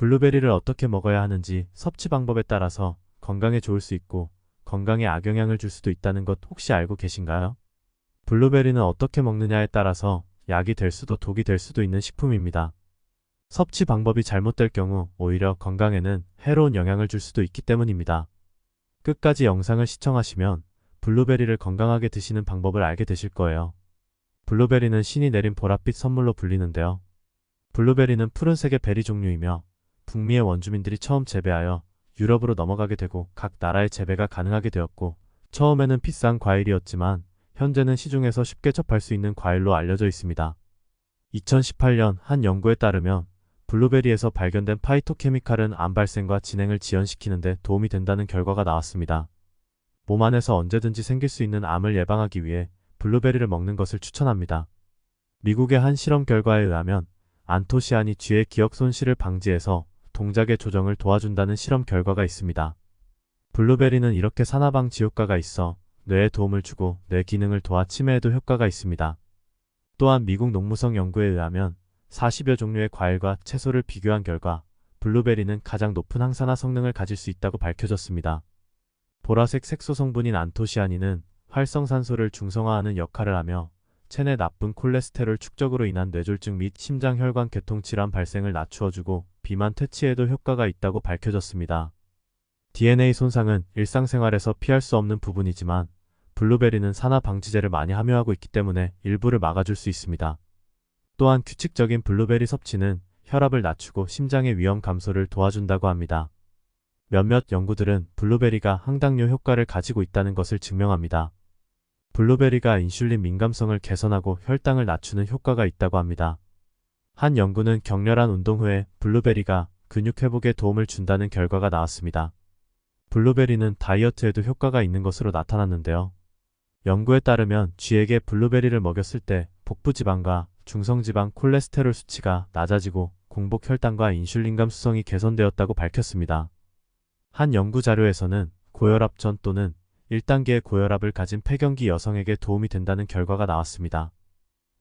블루베리를 어떻게 먹어야 하는지 섭취 방법에 따라서 건강에 좋을 수 있고 건강에 악영향을 줄 수도 있다는 것 혹시 알고 계신가요? 블루베리는 어떻게 먹느냐에 따라서 약이 될 수도 독이 될 수도 있는 식품입니다. 섭취 방법이 잘못될 경우 오히려 건강에는 해로운 영향을 줄 수도 있기 때문입니다. 끝까지 영상을 시청하시면 블루베리를 건강하게 드시는 방법을 알게 되실 거예요. 블루베리는 신이 내린 보랏빛 선물로 불리는데요. 블루베리는 푸른색의 베리 종류이며 북미의 원주민들이 처음 재배하여 유럽으로 넘어가게 되고 각 나라의 재배가 가능하게 되었고, 처음에는 비싼 과일이었지만 현재는 시중에서 쉽게 접할 수 있는 과일로 알려져 있습니다. 2018년 한 연구에 따르면 블루베리에서 발견된 파이토케미칼은 암 발생과 진행을 지연시키는 데 도움이 된다는 결과가 나왔습니다. 몸 안에서 언제든지 생길 수 있는 암을 예방하기 위해 블루베리를 먹는 것을 추천합니다. 미국의 한 실험 결과에 의하면 안토시아닌이 쥐의 기억 손실을 방지해서 동작의 조정을 도와준다는 실험 결과가 있습니다. 블루베리는 이렇게 산화방지 효과가 있어 뇌에 도움을 주고 뇌 기능을 도와 치매에도 효과가 있습니다. 또한 미국 농무성 연구에 의하면 40여 종류의 과일과 채소를 비교한 결과 블루베리는 가장 높은 항산화 성능을 가질 수 있다고 밝혀졌습니다. 보라색 색소 성분인 안토시아닌은 활성산소를 중성화하는 역할을 하며 체내 나쁜 콜레스테롤 축적으로 인한 뇌졸중 및 심장혈관 계통 질환 발생을 낮추어주고 비만 퇴치에도 효과가 있다고 밝혀졌습니다. DNA 손상은 일상생활에서 피할 수 없는 부분이지만 블루베리는 산화 방지제를 많이 함유하고 있기 때문에 일부를 막아줄 수 있습니다. 또한 규칙적인 블루베리 섭취는 혈압을 낮추고 심장의 위험 감소를 도와준다고 합니다. 몇몇 연구들은 블루베리가 항당뇨 효과를 가지고 있다는 것을 증명합니다. 블루베리가 인슐린 민감성을 개선하고 혈당을 낮추는 효과가 있다고 합니다. 한 연구는 격렬한 운동 후에 블루베리가 근육 회복에 도움을 준다는 결과가 나왔습니다. 블루베리는 다이어트에도 효과가 있는 것으로 나타났는데요. 연구에 따르면 쥐에게 블루베리를 먹였을 때 복부지방과 중성지방 콜레스테롤 수치가 낮아지고 공복 혈당과 인슐린 감수성이 개선되었다고 밝혔습니다. 한 연구 자료에서는 고혈압 전 또는 1단계의 고혈압을 가진 폐경기 여성에게 도움이 된다는 결과가 나왔습니다.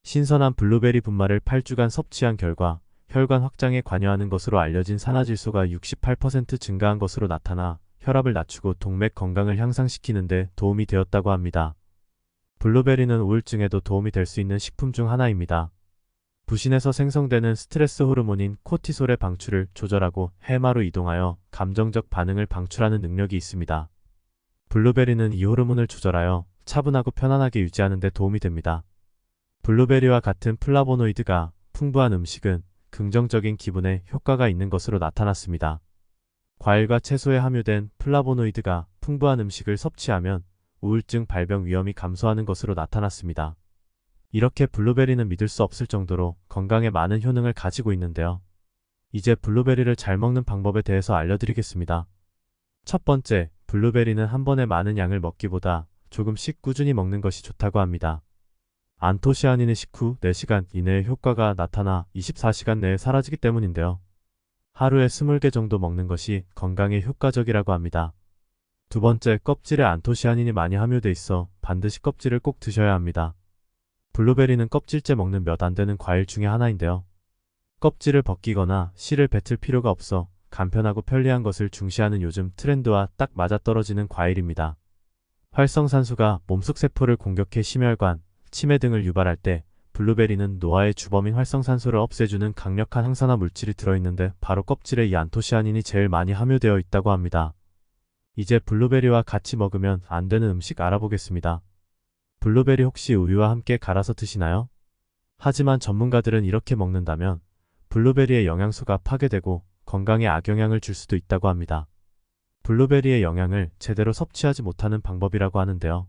신선한 블루베리 분말을 8주간 섭취한 결과 혈관 확장에 관여하는 것으로 알려진 산화질소가 68% 증가한 것으로 나타나 혈압을 낮추고 동맥 건강을 향상시키는 데 도움이 되었다고 합니다. 블루베리는 우울증에도 도움이 될 수 있는 식품 중 하나입니다. 부신에서 생성되는 스트레스 호르몬인 코티솔의 방출을 조절하고 해마로 이동하여 감정적 반응을 방출하는 능력이 있습니다. 블루베리는 이 호르몬을 조절하여 차분하고 편안하게 유지하는 데 도움이 됩니다. 블루베리와 같은 플라보노이드가 풍부한 음식은 긍정적인 기분에 효과가 있는 것으로 나타났습니다. 과일과 채소에 함유된 플라보노이드가 풍부한 음식을 섭취하면 우울증 발병 위험이 감소하는 것으로 나타났습니다. 이렇게 블루베리는 믿을 수 없을 정도로 건강에 많은 효능을 가지고 있는데요. 이제 블루베리를 잘 먹는 방법에 대해서 알려드리겠습니다. 첫 번째, 블루베리는 한 번에 많은 양을 먹기보다 조금씩 꾸준히 먹는 것이 좋다고 합니다. 안토시아닌의 식후 4시간 이내에 효과가 나타나 24시간 내에 사라지기 때문인데요. 하루에 20개 정도 먹는 것이 건강에 효과적이라고 합니다. 두 번째, 껍질에 안토시아닌이 많이 함유돼 있어 반드시 껍질을 꼭 드셔야 합니다. 블루베리는 껍질째 먹는 몇 안 되는 과일 중에 하나인데요. 껍질을 벗기거나 씨를 뱉을 필요가 없어 간편하고 편리한 것을 중시하는 요즘 트렌드와 딱 맞아떨어지는 과일입니다. 활성산소가 몸속 세포를 공격해 심혈관, 치매 등을 유발할 때 블루베리는 노화의 주범인 활성산소를 없애주는 강력한 항산화 물질이 들어있는데 바로 껍질에 이 안토시아닌이 제일 많이 함유되어 있다고 합니다. 이제 블루베리와 같이 먹으면 안 되는 음식 알아보겠습니다. 블루베리 혹시 우유와 함께 갈아서 드시나요? 하지만 전문가들은 이렇게 먹는다면 블루베리의 영양소가 파괴되고 건강에 악영향을 줄 수도 있다고 합니다. 블루베리의 영양을 제대로 섭취하지 못하는 방법이라고 하는데요.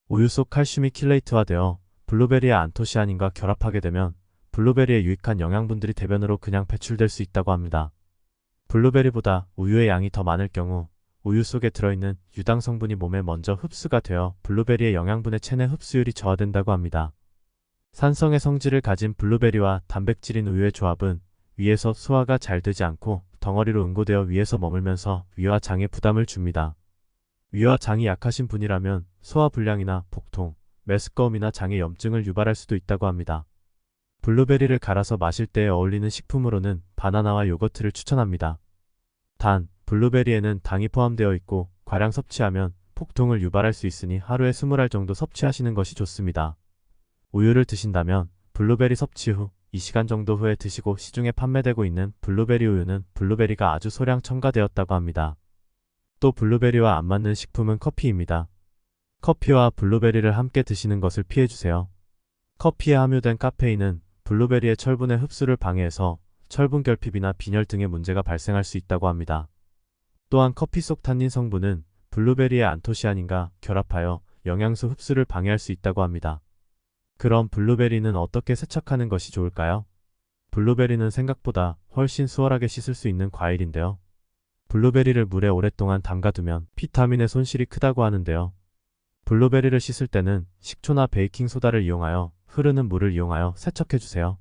우유 속 칼슘이 킬레이트화되어 블루베리의 안토시아닌과 결합하게 되면 블루베리의 유익한 영양분들이 대변으로 그냥 배출될 수 있다고 합니다. 블루베리보다 우유의 양이 더 많을 경우 우유 속에 들어있는 유당 성분이 몸에 먼저 흡수가 되어 블루베리의 영양분의 체내 흡수율이 저하된다고 합니다. 산성의 성질을 가진 블루베리와 단백질인 우유의 조합은 위에서 소화가 잘 되지 않고 덩어리로 응고되어 위에서 머물면서 위와 장에 부담을 줍니다. 위와 장이 약하신 분이라면 소화불량이나 복통, 메스꺼움이나 장의 염증을 유발할 수도 있다고 합니다. 블루베리를 갈아서 마실 때에 어울리는 식품으로는 바나나와 요거트를 추천합니다. 단, 블루베리에는 당이 포함되어 있고 과량 섭취하면 폭통을 유발할 수 있으니 하루에 20알 정도 섭취하시는 것이 좋습니다. 우유를 드신다면 블루베리 섭취 후 2시간 정도 후에 드시고 시중에 판매되고 있는 블루베리 우유는 블루베리가 아주 소량 첨가되었다고 합니다. 또 블루베리와 안 맞는 식품은 커피입니다. 커피와 블루베리를 함께 드시는 것을 피해주세요. 커피에 함유된 카페인은 블루베리의 철분의 흡수를 방해해서 철분 결핍이나 빈혈 등의 문제가 발생할 수 있다고 합니다. 또한 커피 속 탄닌 성분은 블루베리의 안토시아닌과 결합하여 영양소 흡수를 방해할 수 있다고 합니다. 그럼 블루베리는 어떻게 세척하는 것이 좋을까요? 블루베리는 생각보다 훨씬 수월하게 씻을 수 있는 과일인데요. 블루베리를 물에 오랫동안 담가두면 비타민의 손실이 크다고 하는데요. 블루베리를 씻을 때는 식초나 베이킹소다를 이용하여 흐르는 물을 이용하여 세척해주세요.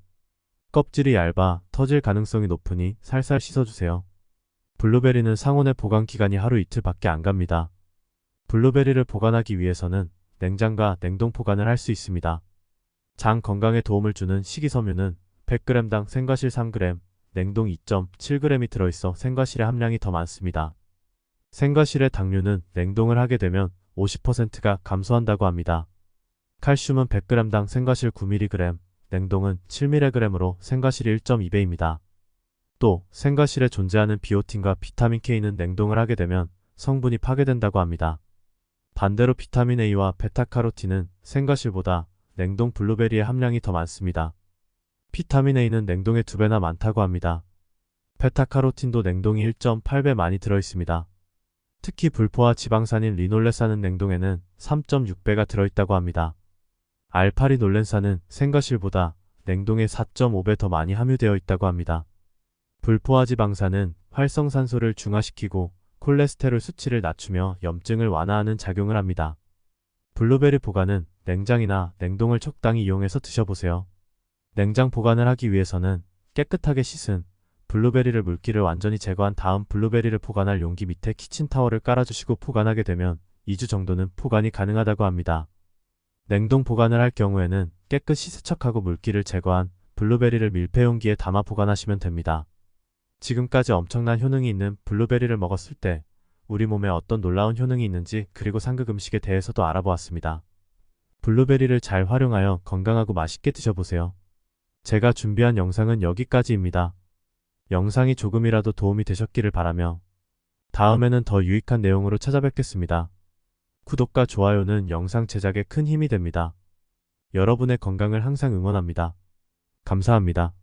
껍질이 얇아 터질 가능성이 높으니 살살 씻어주세요. 블루베리는 상온의 보관 기간이 하루 이틀밖에 안 갑니다. 블루베리를 보관하기 위해서는 냉장과 냉동 보관을 할 수 있습니다. 장 건강에 도움을 주는 식이섬유는 100g당 생과실 3g, 냉동 2.7g이 들어있어 생과실의 함량이 더 많습니다. 생과실의 당류는 냉동을 하게 되면 50%가 감소한다고 합니다. 칼슘은 100g당 생과실 9mg, 냉동은 7mg으로 생과실이 1.2배입니다. 또 생과실에 존재하는 비오틴과 비타민 K는 냉동을 하게 되면 성분이 파괴된다고 합니다. 반대로 비타민 A와 베타카로틴은 생과실보다 냉동 블루베리의 함량이 더 많습니다. 비타민 A는 냉동의 2배나 많다고 합니다. 베타카로틴도 냉동이 1.8배 많이 들어있습니다. 특히 불포화 지방산인 리놀레산은 냉동에는 3.6배가 들어있다고 합니다. 알파리놀렌산은 생과실보다 냉동에 4.5배 더 많이 함유되어 있다고 합니다. 불포화 지방산은 활성산소를 중화시키고 콜레스테롤 수치를 낮추며 염증을 완화하는 작용을 합니다. 블루베리 보관은 냉장이나 냉동을 적당히 이용해서 드셔보세요. 냉장 보관을 하기 위해서는 깨끗하게 씻은 블루베리를 물기를 완전히 제거한 다음 블루베리를 포관할 용기 밑에 키친타월을 깔아주시고 포관하게 되면 2주 정도는 포관이 가능하다고 합니다. 냉동 보관을 할 경우에는 깨끗이 세척하고 물기를 제거한 블루베리를 밀폐용기에 담아 보관하시면 됩니다. 지금까지 엄청난 효능이 있는 블루베리를 먹었을 때 우리 몸에 어떤 놀라운 효능이 있는지 그리고 상극 음식에 대해서도 알아보았습니다. 블루베리를 잘 활용하여 건강하고 맛있게 드셔보세요. 제가 준비한 영상은 여기까지입니다. 영상이 조금이라도 도움이 되셨기를 바라며 다음에는 더 유익한 내용으로 찾아뵙겠습니다. 구독과 좋아요는 영상 제작에 큰 힘이 됩니다. 여러분의 건강을 항상 응원합니다. 감사합니다.